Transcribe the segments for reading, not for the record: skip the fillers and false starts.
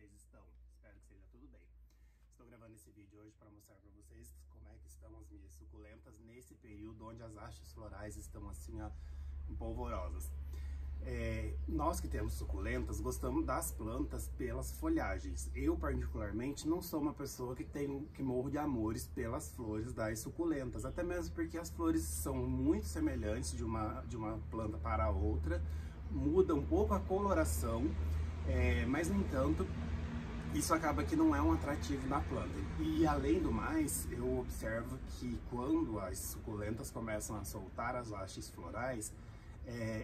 vocês estão? Espero que seja tudo bem. Estou gravando esse vídeo hoje para mostrar para vocês como é que estão as minhas suculentas nesse período onde as hastes florais estão assim, ó, polvorosas. Nós que temos suculentas gostamos das plantas pelas folhagens. Eu particularmente não sou uma pessoa que morro de amores pelas flores das suculentas, até mesmo porque as flores são muito semelhantes de uma planta para a outra, muda um pouco a coloração, mas no entanto isso acaba que não é um atrativo da planta. E além do mais, eu observo que quando as suculentas começam a soltar as hastes florais,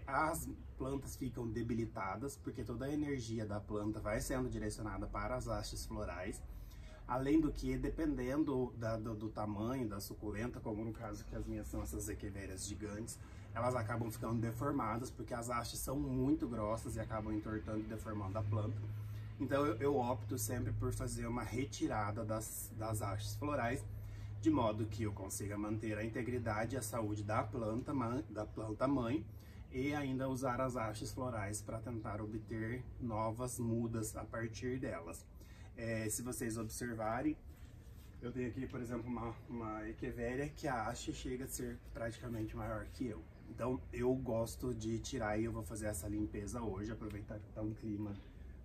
as plantas ficam debilitadas, porque toda a energia da planta vai sendo direcionada para as hastes florais. Além do que, dependendo do tamanho da suculenta, como no caso que as minhas são essas equivérias gigantes, elas acabam ficando deformadas, porque as hastes são muito grossas e acabam entortando e deformando a planta. Então eu opto sempre por fazer uma retirada das hastes florais, de modo que eu consiga manter a integridade e a saúde da planta mãe, e ainda usar as hastes florais para tentar obter novas mudas a partir delas. Se vocês observarem, eu tenho aqui, por exemplo, uma echeveria que a haste chega a ser praticamente maior que eu. Então eu gosto de tirar e eu vou fazer essa limpeza hoje, aproveitar que está um clima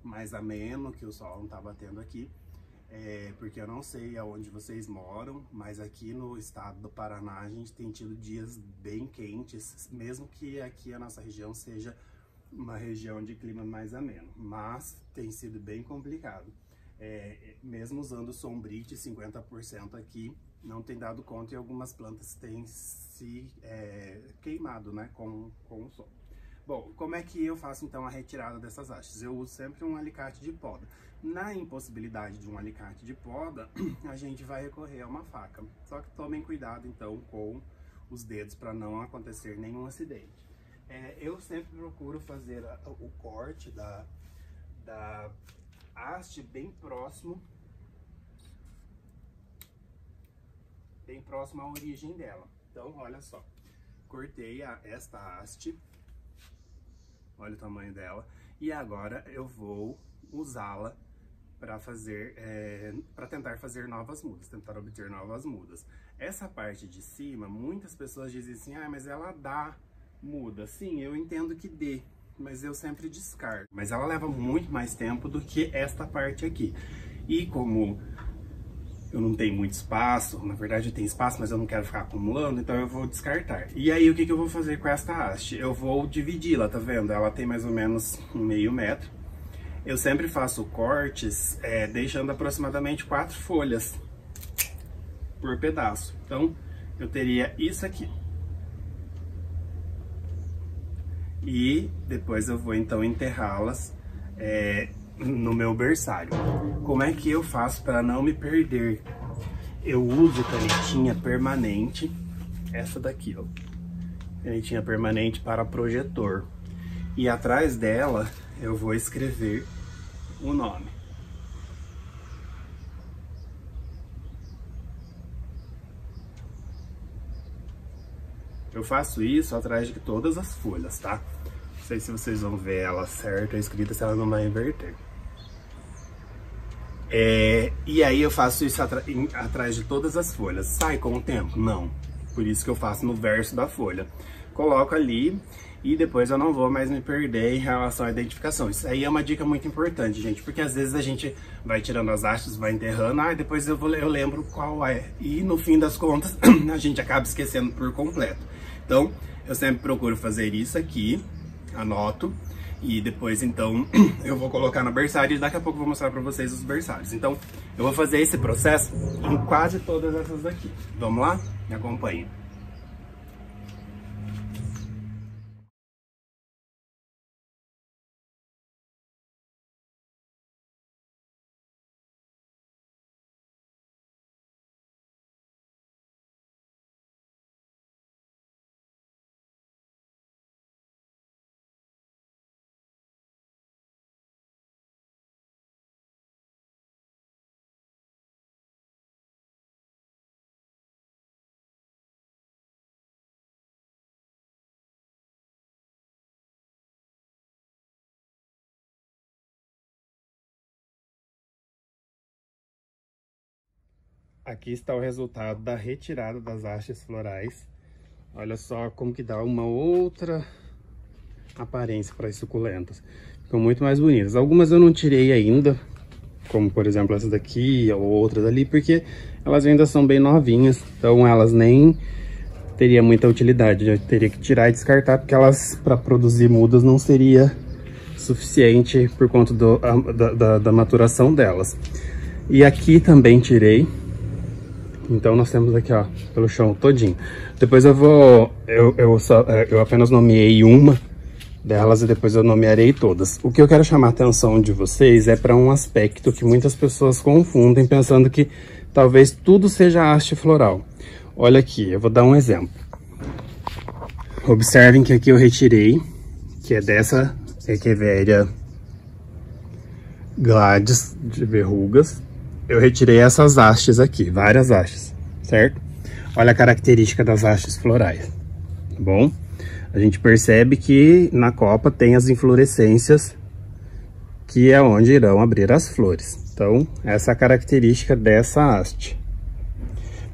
mais ameno, que o sol não está batendo aqui. Porque eu não sei aonde vocês moram, mas aqui no estado do Paraná a gente tem tido dias bem quentes, mesmo que aqui a nossa região seja uma região de clima mais ameno, mas tem sido bem complicado. Mesmo usando sombrite 50% aqui, não tem dado conta e algumas plantas têm se queimado, né, com o sol. Bom, como é que eu faço então a retirada dessas hastes? Eu uso sempre um alicate de poda. Na impossibilidade de um alicate de poda, a gente vai recorrer a uma faca. Só que tomem cuidado então com os dedos para não acontecer nenhum acidente. Eu sempre procuro fazer o corte da haste bem próximo à origem dela. Então, olha só, cortei esta haste. Olha o tamanho dela. E agora eu vou usá-la para tentar fazer novas mudas, tentar obter novas mudas. Essa parte de cima, muitas pessoas dizem assim, mas ela dá muda. Sim, eu entendo que dê, mas eu sempre descarto. Mas ela leva muito mais tempo do que esta parte aqui. E como eu não tenho muito espaço, na verdade eu tenho espaço, mas eu não quero ficar acumulando, então eu vou descartar. E aí o que eu vou fazer com esta haste? Eu vou dividi-la, tá vendo? Ela tem mais ou menos meio metro. Eu sempre faço cortes deixando aproximadamente 4 folhas por pedaço. Então eu teria isso aqui. E depois eu vou então enterrá-las no meu berçário. Como é que eu faço para não me perder? Eu uso canetinha permanente, essa daqui, ó, canetinha permanente para projetor. E atrás dela eu vou escrever o nome. Eu faço isso atrás de todas as folhas, tá? Não sei se vocês vão ver ela certa, a escrita, se ela não vai inverter. E aí eu faço isso atrás de todas as folhas. Sai com o tempo? Não. Por isso que eu faço no verso da folha. Coloco ali e depois eu não vou mais me perder em relação à identificação. Isso aí é uma dica muito importante, gente, porque às vezes a gente vai tirando as hastes, vai enterrando, depois eu lembro qual é. E no fim das contas, a gente acaba esquecendo por completo. Então, eu sempre procuro fazer isso aqui, anoto. E depois, então, eu vou colocar no berçário e daqui a pouco eu vou mostrar pra vocês os berçários. Então, eu vou fazer esse processo em quase todas essas daqui. Vamos lá? Me acompanhem. Aqui está o resultado da retirada das hastes florais. Olha só como que dá uma outra aparência para as suculentas. Ficam muito mais bonitas. Algumas eu não tirei ainda, como por exemplo essa daqui ou outras ali, porque elas ainda são bem novinhas. Então elas nem teria muita utilidade. Eu teria que tirar e descartar, porque elas, para produzir mudas, não seria suficiente por conta da maturação delas. E aqui também tirei. Então nós temos aqui, ó, pelo chão todinho. Depois eu apenas nomeei uma delas e depois eu nomearei todas. O que eu quero chamar a atenção de vocês é para um aspecto que muitas pessoas confundem, pensando que talvez tudo seja haste floral. Olha aqui, eu vou dar um exemplo. Observem que aqui eu retirei, que é dessa Echeveria Gladys de verrugas. Eu retirei essas hastes aqui, várias hastes, certo? Olha a característica das hastes florais, tá bom? A gente percebe que na copa tem as inflorescências, que é onde irão abrir as flores. Então, essa é a característica dessa haste.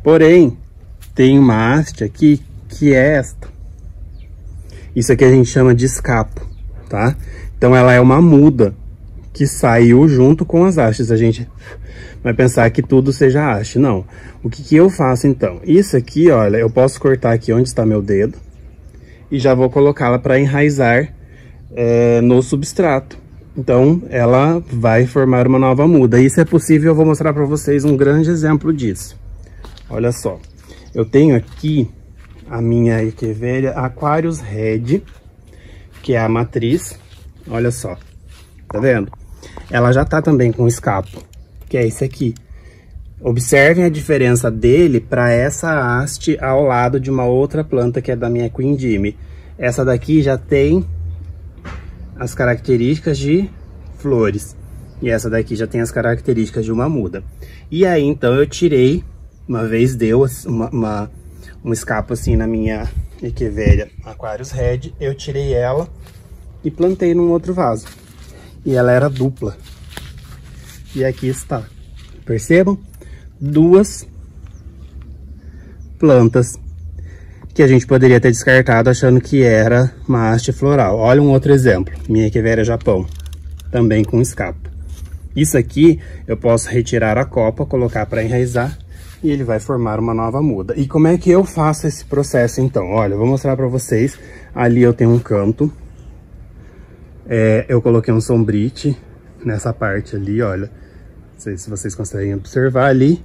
Porém, tem uma haste aqui que é esta. Isso aqui a gente chama de escapo, tá? Então, ela é uma muda que saiu junto com as hastes. A gente vai pensar que tudo seja haste. Não. O que eu faço então? Isso aqui, olha, eu posso cortar aqui onde está meu dedo e já vou colocá-la para enraizar no substrato. Então, ela vai formar uma nova muda. Isso é possível, eu vou mostrar para vocês um grande exemplo disso. Olha só. Eu tenho aqui a minha Echeveria Aquarius Red, que é a matriz. Olha só. Tá vendo? Ela já tá também com escapo, que é esse aqui. Observem a diferença dele para essa haste ao lado de uma outra planta que é da minha Queen Jimmy. Essa daqui já tem as características de flores e essa daqui já tem as características de uma muda. E aí então eu tirei, uma vez deu um escapo assim na minha Echeveria Aquarius Red, eu tirei ela e plantei num outro vaso. E ela era dupla. E aqui está. Percebam? Duas plantas que a gente poderia ter descartado achando que era uma haste floral. Olha um outro exemplo. Minha Echeveria Japão. Também com escapo. Isso aqui eu posso retirar a copa, colocar para enraizar e ele vai formar uma nova muda. E como é que eu faço esse processo então? Olha, eu vou mostrar para vocês. Ali eu tenho um canto. Eu coloquei um sombrite nessa parte ali, olha. Não sei se vocês conseguem observar ali.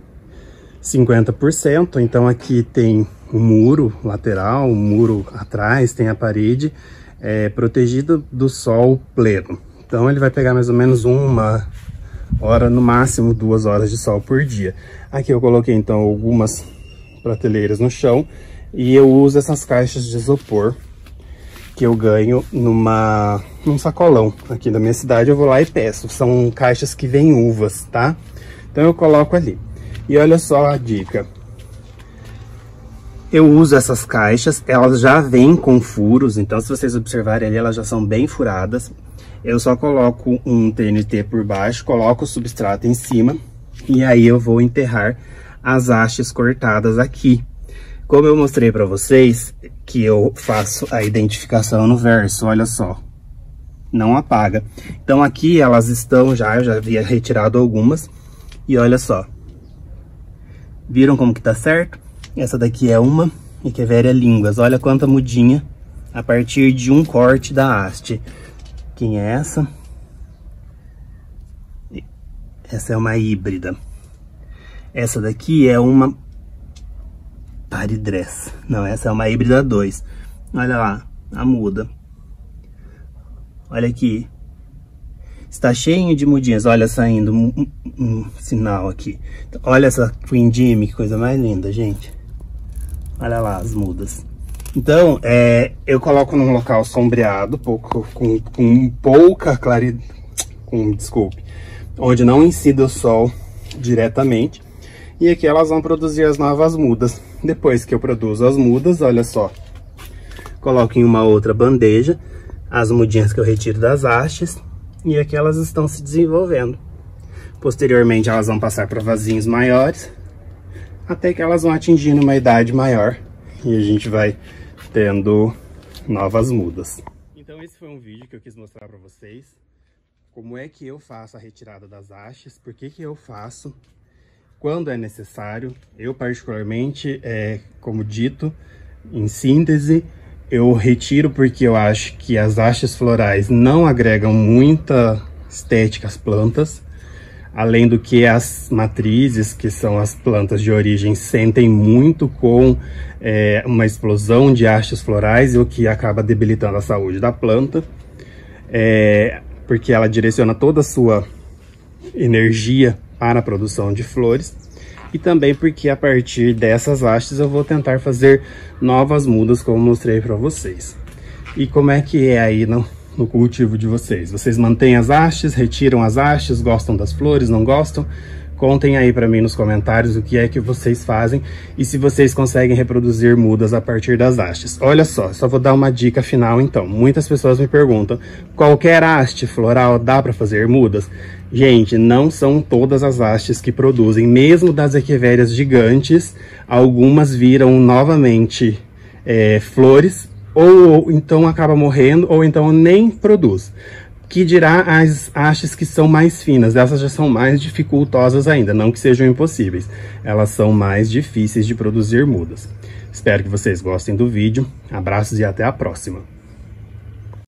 50%. Então aqui tem um muro lateral, um muro atrás, tem a parede protegida do sol pleno. Então ele vai pegar mais ou menos 1 hora, no máximo 2 horas de sol por dia. Aqui eu coloquei então algumas prateleiras no chão e eu uso essas caixas de isopor que eu ganho num sacolão aqui da minha cidade. Eu vou lá e peço. São caixas que vêm uvas, tá? Então eu coloco ali. E olha só a dica. Eu uso essas caixas, elas já vêm com furos, então se vocês observarem ali, elas já são bem furadas. Eu só coloco um TNT por baixo, coloco o substrato em cima e aí eu vou enterrar as hastes cortadas aqui. Como eu mostrei para vocês que eu faço a identificação no verso, olha só, não apaga. Então aqui elas estão já, eu já havia retirado algumas e olha só. Viram como que tá certo? Essa daqui é uma Echeveria Linguas, olha quanta mudinha a partir de um corte da haste. Quem é essa? Essa é uma híbrida. Essa daqui é uma Paridress. Não, essa é uma híbrida 2. Olha lá, a muda. Olha aqui. Está cheio de mudinhas. Olha, saindo um sinal aqui. Olha essa Queen Jimmy, que coisa mais linda, gente. Olha lá as mudas. Então, eu coloco num local sombreado, com pouca claridade, desculpe, onde não incida o sol diretamente. E aqui elas vão produzir as novas mudas. Depois que eu produzo as mudas, olha só, coloco em uma outra bandeja as mudinhas que eu retiro das hastes. E aqui elas estão se desenvolvendo. Posteriormente elas vão passar para vasinhos maiores. até que elas vão atingindo uma idade maior e a gente vai tendo novas mudas. Então esse foi um vídeo que eu quis mostrar para vocês como é que eu faço a retirada das hastes, por que eu faço, quando é necessário. Eu particularmente, como dito, em síntese, eu retiro porque eu acho que as hastes florais não agregam muita estética às plantas, além do que as matrizes, que são as plantas de origem, sentem muito com uma explosão de hastes florais, o que acaba debilitando a saúde da planta, porque ela direciona toda a sua energia para a produção de flores, e também porque a partir dessas hastes eu vou tentar fazer novas mudas, como mostrei para vocês. E como é que é aí no cultivo de vocês? Vocês mantêm as hastes, retiram as hastes, gostam das flores, não gostam? Contem aí para mim nos comentários o que é que vocês fazem e se vocês conseguem reproduzir mudas a partir das hastes. Olha só vou dar uma dica final então. Muitas pessoas me perguntam, qualquer haste floral dá para fazer mudas? Gente, não são todas as hastes que produzem, mesmo das equivérias gigantes, algumas viram novamente flores, ou então acaba morrendo, ou então nem produz. Que dirá as hastes que são mais finas, essas já são mais dificultosas ainda, não que sejam impossíveis, elas são mais difíceis de produzir mudas. Espero que vocês gostem do vídeo, abraços e até a próxima!